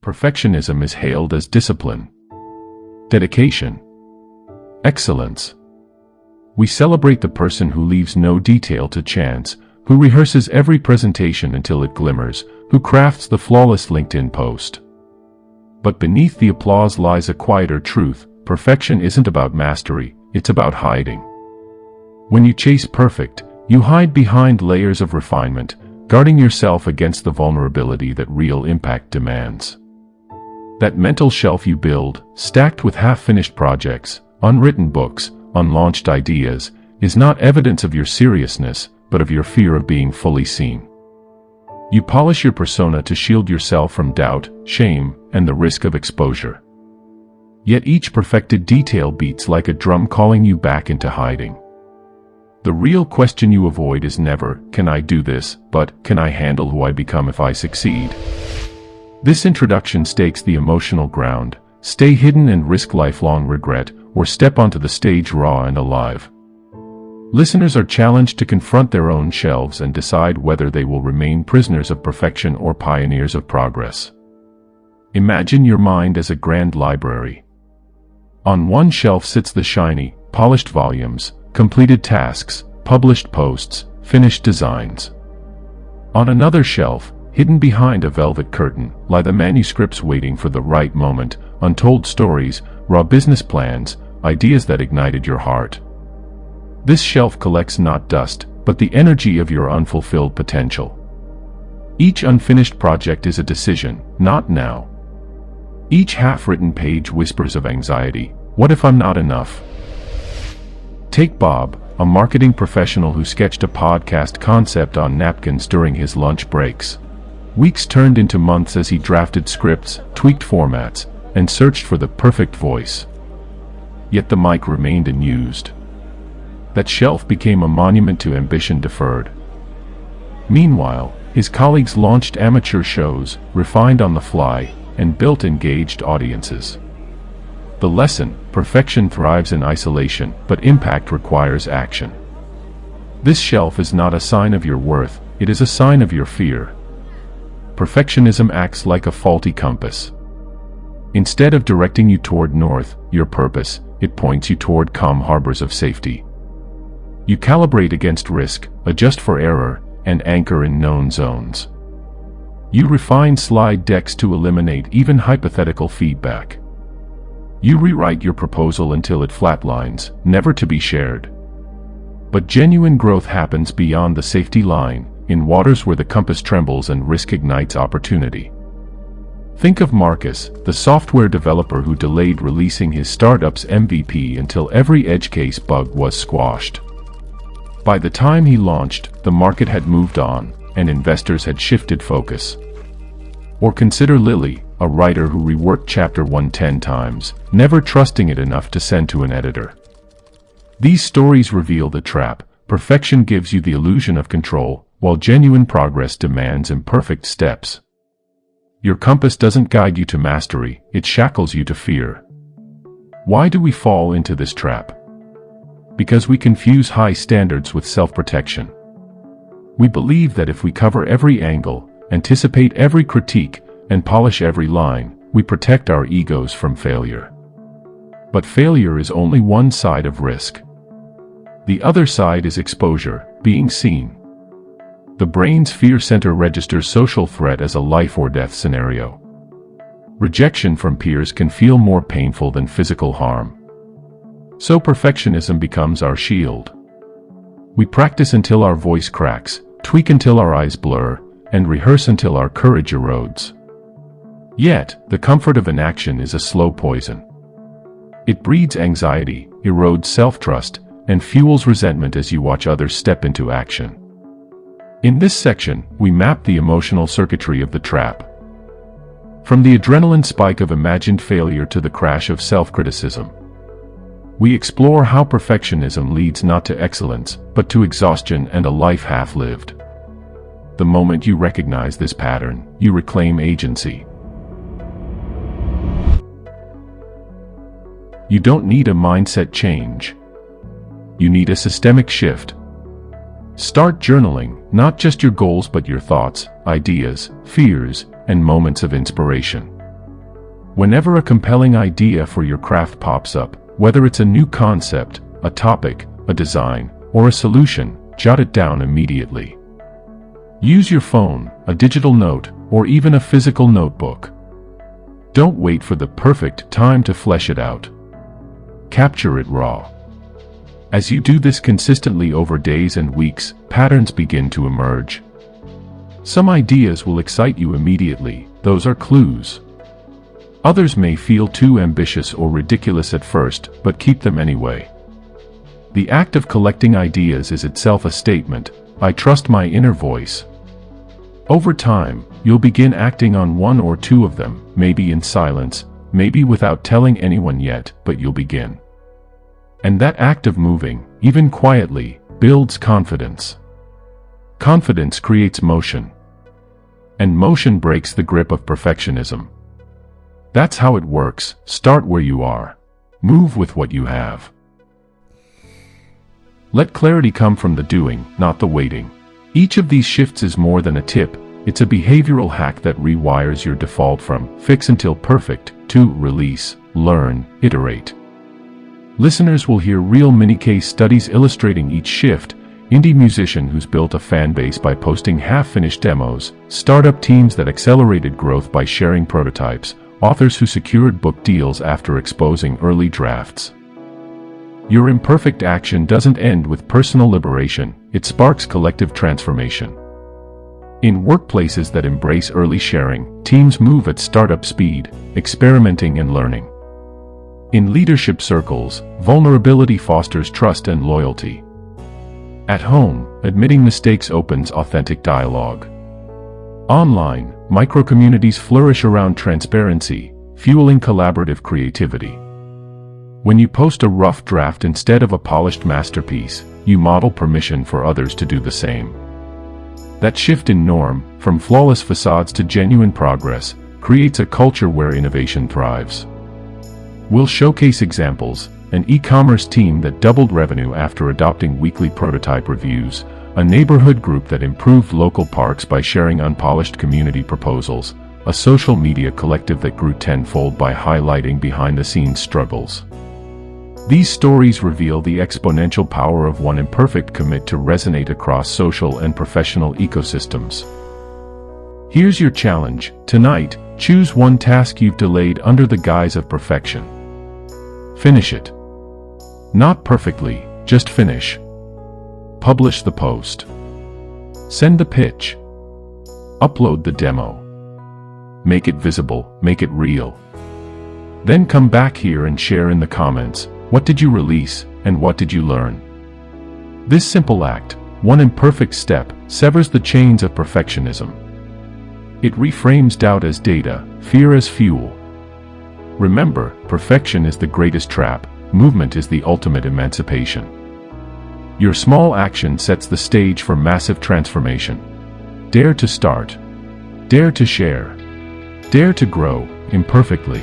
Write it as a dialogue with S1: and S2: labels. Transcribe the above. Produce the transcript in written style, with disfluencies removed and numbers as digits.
S1: Perfectionism is hailed as discipline, dedication, excellence. We celebrate the person who leaves no detail to chance, who rehearses every presentation until it glimmers, who crafts the flawless LinkedIn post. But beneath the applause lies a quieter truth. Perfection isn't about mastery, it's about hiding. When you chase perfect, you hide behind layers of refinement, guarding yourself against the vulnerability that real impact demands. That mental shelf you build, stacked with half-finished projects, unwritten books, unlaunched ideas, is not evidence of your seriousness, but of your fear of being fully seen. You polish your persona to shield yourself from doubt, shame, and the risk of exposure. Yet each perfected detail beats like a drum calling you back into hiding. The real question you avoid is never, "Can I do this?" but, "Can I handle who I become if I succeed?" This introduction stakes the emotional ground. Stay hidden and risk lifelong regret, or step onto the stage raw and alive. Listeners are challenged to confront their own shelves and decide whether they will remain prisoners of perfection or pioneers of progress. Imagine your mind as a grand library. On one shelf sits the shiny, polished volumes, completed tasks, published posts, finished designs. On another shelf, hidden behind a velvet curtain, lie the manuscripts waiting for the right moment, untold stories, raw business plans, ideas that ignited your heart. This shelf collects not dust, but the energy of your unfulfilled potential. Each unfinished project is a decision, not now. Each half-written page whispers of anxiety. What if I'm not enough? Take Bob, a marketing professional who sketched a podcast concept on napkins during his lunch breaks. Weeks turned into months as he drafted scripts, tweaked formats, and searched for the perfect voice. Yet the mic remained unused. That shelf became a monument to ambition deferred. Meanwhile, his colleagues launched amateur shows, refined on the fly, and built engaged audiences. The lesson: perfection thrives in isolation, but impact requires action. This shelf is not a sign of your worth, it is a sign of your fear. Perfectionism acts like a faulty compass. Instead of directing you toward north, your purpose, it points you toward calm harbors of safety. You calibrate against risk, adjust for error, and anchor in known zones. You refine slide decks to eliminate even hypothetical feedback. You rewrite your proposal until it flatlines, never to be shared. But genuine growth happens beyond the safety line, in waters where the compass trembles and risk ignites opportunity. Think of Marcus, the software developer who delayed releasing his startup's MVP until every edge case bug was squashed. By the time he launched, the market had moved on, and investors had shifted focus. Or consider Lily, a writer who reworked Chapter 1 10 times, never trusting it enough to send to an editor. These stories reveal the trap. Perfection gives you the illusion of control, while genuine progress demands imperfect steps. Your compass doesn't guide you to mastery, it shackles you to fear. Why do we fall into this trap? Because we confuse high standards with self-protection. We believe that if we cover every angle, anticipate every critique, and polish every line, we protect our egos from failure. But failure is only one side of risk. The other side is exposure, being seen. The brain's fear center registers social threat as a life or death scenario. Rejection from peers can feel more painful than physical harm. So perfectionism becomes our shield. We practice until our voice cracks, tweak until our eyes blur, and rehearse until our courage erodes. Yet, the comfort of inaction is a slow poison. It breeds anxiety, erodes self-trust, and fuels resentment as you watch others step into action. In this section, we map the emotional circuitry of the trap. From the adrenaline spike of imagined failure to the crash of self-criticism. We explore how perfectionism leads not to excellence, but to exhaustion and a life half-lived. The moment you recognize this pattern, you reclaim agency. You don't need a mindset change. You need a systemic shift. Start journaling, not just your goals but your thoughts, ideas, fears, and moments of inspiration. Whenever a compelling idea for your craft pops up, whether it's a new concept, a topic, a design, or a solution, jot it down immediately. Use your phone, a digital note, or even a physical notebook. Don't wait for the perfect time to flesh it out. Capture it raw. As you do this consistently over days and weeks, patterns begin to emerge. Some ideas will excite you immediately, those are clues. Others may feel too ambitious or ridiculous at first, but keep them anyway. The act of collecting ideas is itself a statement, I trust my inner voice. Over time, you'll begin acting on one or two of them, maybe in silence, maybe without telling anyone yet, but you'll begin. And that act of moving, even quietly, builds confidence. Confidence creates motion. And motion breaks the grip of perfectionism. That's how it works. Start where you are. Move with what you have. Let clarity come from the doing, not the waiting. Each of these shifts is more than a tip, it's a behavioral hack that rewires your default from fix until perfect to release, learn, iterate. Listeners will hear real mini-case studies illustrating each shift, indie musician who's built a fan base by posting half-finished demos, startup teams that accelerated growth by sharing prototypes, authors who secured book deals after exposing early drafts. Your imperfect action doesn't end with personal liberation, it sparks collective transformation. In workplaces that embrace early sharing, teams move at startup speed, experimenting and learning. In leadership circles, vulnerability fosters trust and loyalty. At home, admitting mistakes opens authentic dialogue. Online, microcommunities flourish around transparency, fueling collaborative creativity. When you post a rough draft instead of a polished masterpiece, you model permission for others to do the same. That shift in norm, from flawless facades to genuine progress, creates a culture where innovation thrives. We'll showcase examples: an e-commerce team that doubled revenue after adopting weekly prototype reviews, a neighborhood group that improved local parks by sharing unpolished community proposals, a social media collective that grew tenfold by highlighting behind-the-scenes struggles. These stories reveal the exponential power of one imperfect commit to resonate across social and professional ecosystems. Here's your challenge. Tonight, choose one task you've delayed under the guise of perfection. Finish it. Not perfectly, just finish. Publish the post. Send the pitch. Upload the demo. Make it visible, make it real. Then come back here and share in the comments, what did you release, and what did you learn? This simple act, one imperfect step, severs the chains of perfectionism. It reframes doubt as data, fear as fuel. Remember, perfection is the greatest trap, movement is the ultimate emancipation. Your small action sets the stage for massive transformation. Dare to start. Dare to share. Dare to grow, imperfectly.